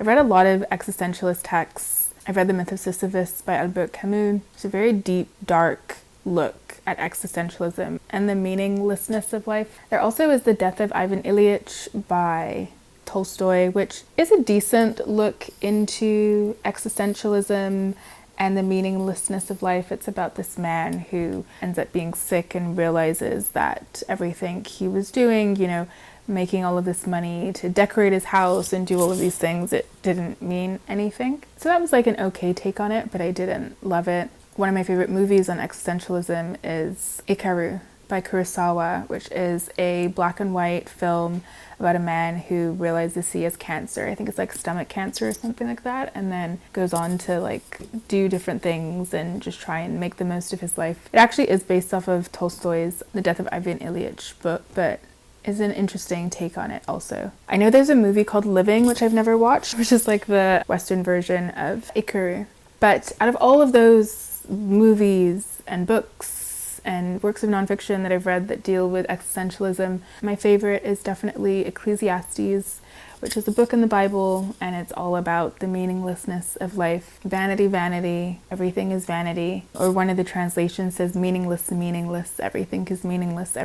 I've read a lot of existentialist texts. I've read The Myth of Sisyphus by Albert Camus. It's a very deep, dark look at existentialism and the meaninglessness of life. There also is The Death of Ivan Ilyich by Tolstoy, which is a decent look into existentialism and the meaninglessness of life. It's about this man who ends up being sick and realizes that everything he was doing, making all of this money to decorate his house and do all of these things, it didn't mean anything. So that was like an okay take on it, but I didn't love it. One of my favorite movies on existentialism is Ikaru by Kurosawa, which is a black and white film about a man who realizes he has cancer. I think it's like stomach cancer or something like that, and then goes on to do different things and just try and make the most of his life. It actually is based off of Tolstoy's The Death of Ivan Ilyich book, but is an interesting take on it also. I know there's a movie called Living, which I've never watched, which is like the Western version of Ikaru. But out of all of those movies and books and works of nonfiction that I've read that deal with existentialism, my favorite is definitely Ecclesiastes, which is a book in the Bible, and it's all about the meaninglessness of life. Vanity, vanity, everything is vanity. Or one of the translations says meaningless, meaningless, everything is meaningless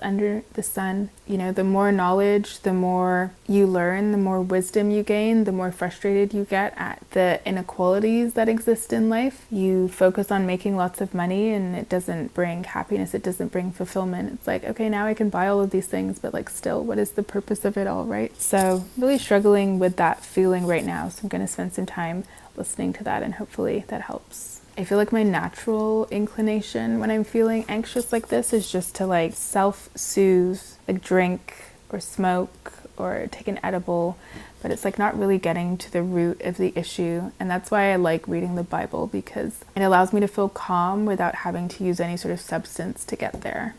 under the sun. The more knowledge, the more you learn, the more wisdom you gain, the more frustrated you get at the inequalities that exist in life. You focus on making lots of money and it doesn't bring happiness, it doesn't bring fulfillment. It's like, okay, now I can buy all of these things, but still, what is the purpose of it all, right? So really struggling with that feeling right now. So I'm going to spend some time listening to that and hopefully that helps. I feel like my natural inclination when I'm feeling anxious like this is just to self-soothe, drink or smoke or take an edible, but it's not really getting to the root of the issue. And that's why I like reading the Bible, because it allows me to feel calm without having to use any sort of substance to get there.